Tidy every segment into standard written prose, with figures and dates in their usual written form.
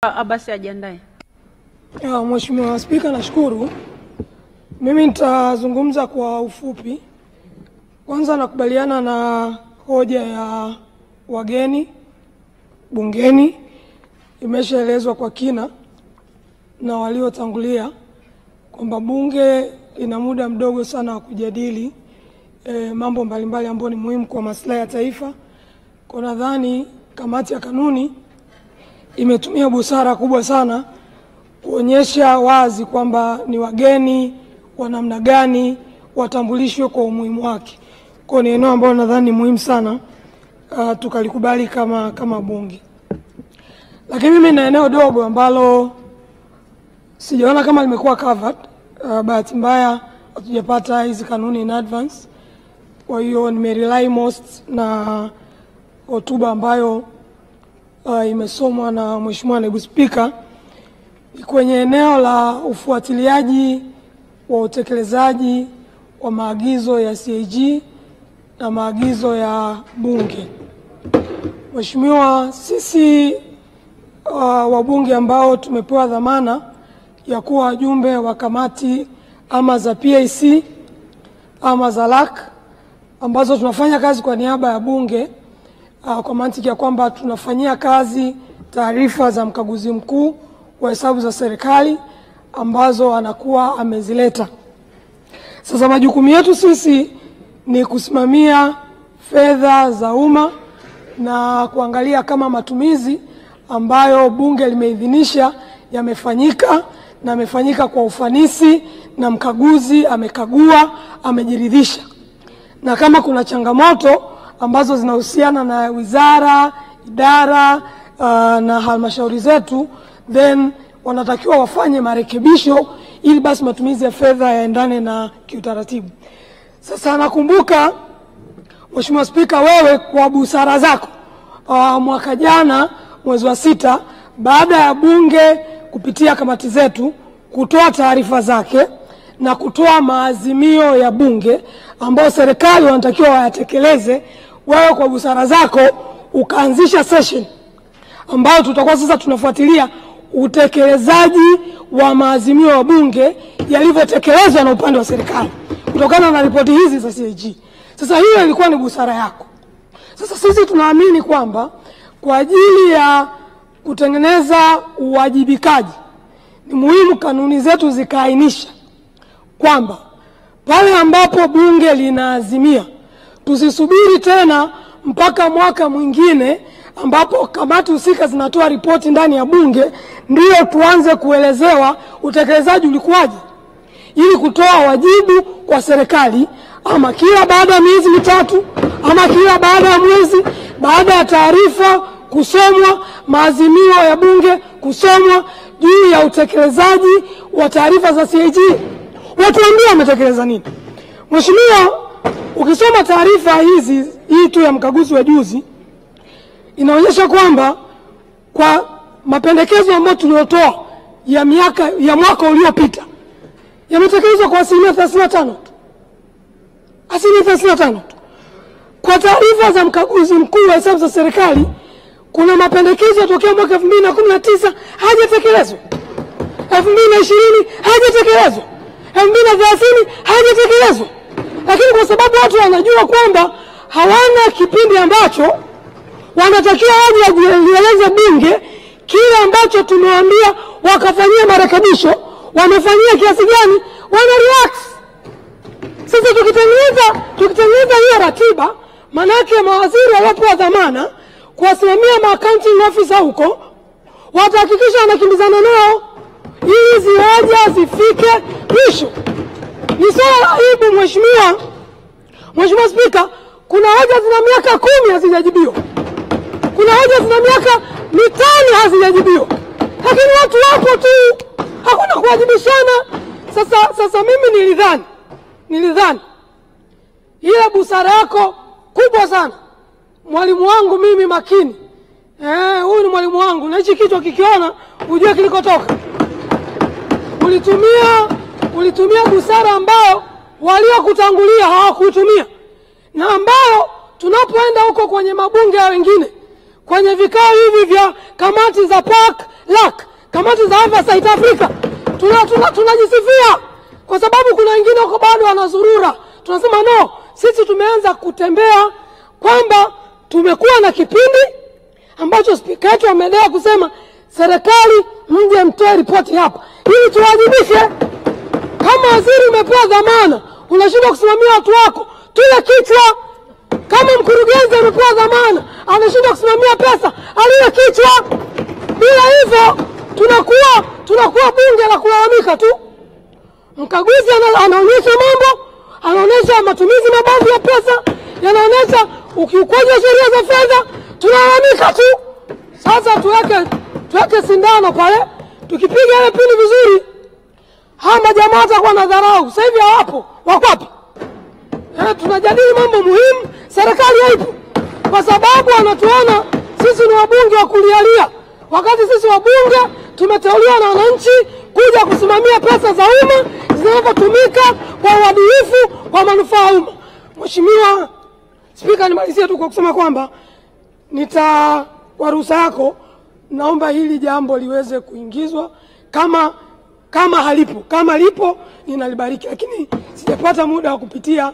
Abasi ajiandae. Mheshimiwa Spika, nashukuru. Mimi nitazungumza kwa ufupi. Kwanza nakubaliana na hoja ya wageni bungeni, imeshaelezwa kwa kina na waliotangulia kwamba bunge ina muda mdogo sana wa kujadili mambo mbalimbali ambayo ni muhimu kwa maslahi ya taifa. Kwa nadhani kamati ya kanuni imetumia busara kubwa sana kuonyesha wazi kwamba ni wageni wa namna gani watambulishwe kwa umuhimu wake. Kwa ni eneo ambalo nadhani muhimu sana tukalikubali kama bunge. Lakini mimi na eneo dogo ambalo sijaona kama limekuwa covered. Bahati mbaya hatujapata hizi kanuni in advance. Kwa hiyo nimerely most na hotuba ambayo imesomwa na Mheshimiwa Naibu Spika kwenye eneo la ufuatiliaji wa utekelezaji wa maagizo ya CAG na maagizo ya bunge. Mheshimiwa, sisi wabunge ambao tumepewa dhamana ya kuwa wajumbe wa kamati ama za PAC ama za LAC ambazo tunafanya kazi kwa niaba ya bunge, kwa mantiki ya kwamba tunafanyia kazi taarifa za mkaguzi mkuu wa hesabu za serikali ambazo anakuwa amezileta. Sasa majukumu yetu sisi ni kusimamia fedha za umma na kuangalia kama matumizi ambayo bunge limeidhinisha yamefanyika na yamefanyika kwa ufanisi na mkaguzi amekagua, amejiridhisha. Na kama kuna changamoto ambazo zinahusiana na wizara, idara na halmashauri zetu, then wanatakiwa wafanye marekebisho ili basi matumizi ya fedha yaendane na kiutaratibu. Sasa nakumbuka Mheshimiwa Spika, wewe kwa busara zako mwaka jana mwezi wa 6 baada ya bunge kupitia kamati zetu kutoa taarifa zake na kutoa maazimio ya bunge ambayo serikali wanatakiwa wayatekeleze, wewe kwa busara zako ukaanzisha session ambayo tutakuwa sasa tunafuatilia utekelezaji wa maazimio ya bunge yalivyotekelezwa na upande wa serikali kutokana na ripoti hizi za CAG. Sasa hiyo ilikuwa ni busara yako. Sasa sisi tunaamini kwamba kwa ajili ya kutengeneza uwajibikaji ni muhimu kanuni zetu zikaainisha kwamba pale ambapo bunge linaazimia tusisubiri tena mpaka mwaka mwingine ambapo kamati husika zinatoa ripoti ndani ya bunge ndio tuanze kuelezewa utekelezaji ulikuwaje, ili kutoa wajibu kwa serikali ama kila baada ya miezi mitatu ama kila baada ya mwezi, baada ya taarifa kusomwa, maazimio ya bunge kusomwa juu ya utekelezaji wa taarifa za CAG, watuambie wametekeleza nini. Mheshimiwa, ukisoma taarifa hii tu ya mkaguzi wa juzi inaonyesha kwamba kwa mapendekezo ambayo tuliotoa ya mwaka uliopita yametekelezwa kwa 35%. 35%. Kwa taarifa za mkaguzi mkuu wa hesabu za serikali kuna mapendekezo tokea mwaka 2019 hajatekelezwa. 2020 hajatekelezwa. 2030 hajatekelezwa. Lakini kwa sababu watu wanajua kwamba hawana kipindi ambacho wanatakiwa waje wajieleze bunge kile ambacho tumewaambia wakafanyia marekebisho, wamefanyia kiasi gani, wana relax. Sasa tukitengeneza hiyo ratiba, manake mawaziri waliopewa dhamana kuwasimamia ma-accounting officer huko watahakikisha wanakimbizana nao ili hizi hoja zifike mwisho. Ni swala la aibu Mheshimiwa Spika, kuna hoja zina miaka 10 hazijajibiwa. Kuna hoja zina miaka 5 hazijajibiwa. Lakini watu wapo tu, hakuna kuwajibishana. Sasa mimi nilidhani ile busara yako kubwa sana. Mwalimu wangu mimi makini. Huyu ni mwalimu wangu na hichi kichwa kikiona ujue kilikotoka. Ulitumia busara ambayo waliokutangulia hawakuitumia. Na ambayo tunapoenda huko kwenye mabunge ya wengine, kwenye vikao hivi vya kamati za PAC LAC, kamati za oversight Afrika, tunajisifia kwa sababu kuna wengine huko bado wanazurura. Tunasema no, sisi tumeanza kutembea kwamba tumekuwa na kipindi ambacho spika wetu ameendelea kusema serikali mje mtoe ripoti hapa ili tuwajibishe. Kama waziri umepewa dhamana, unashindwa kusimamia watu wako, tule kichwa. Kama mkurugenzi amepewa dhamana, anashindwa kusimamia pesa, aliwe kichwa. Bila hivyo tunakuwa bunge la kulalamika tu. Mkaguzi anaonyesha mambo, anaonyesha matumizi mabovu ya pesa, yanaonyesha ukiukwaji wa sheria za fedha, tunalalamika tu. Sasa tuweke sindano pale, tukipiga ile pini vizuri, hama jamaa watakuwa na dharau. Sasa hivi hawapo, wako wapi? Tunajadili mambo muhimu, serikali haipo. Kwa sababu wanatuona sisi ni wabunge wa kulialia, wakati sisi wabunge tumeteuliwa na wananchi kuja kusimamia pesa za umma zinazotumika kwa uadilifu kwa manufaa ya umma. Mheshimiwa Spika, nimalizie tu kwa kusema kwamba kwa ruhusa yako naomba hili jambo liweze kuingizwa kama halipo. Kama lipo ninalibariki, lakini sijapata muda wa kupitia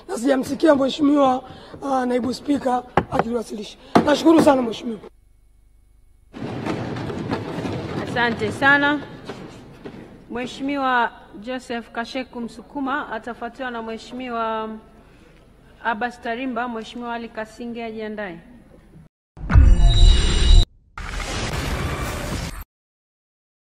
na sijamsikia Mheshimiwa Naibu Spika akiliwasilisha. Nashukuru sana Mheshimiwa. Asante sana. Mheshimiwa Joseph Kasheku Msukuma atafuatiwa na Mheshimiwa Abbas Tarimba. Mheshimiwa Ali Kasinge ajiandae.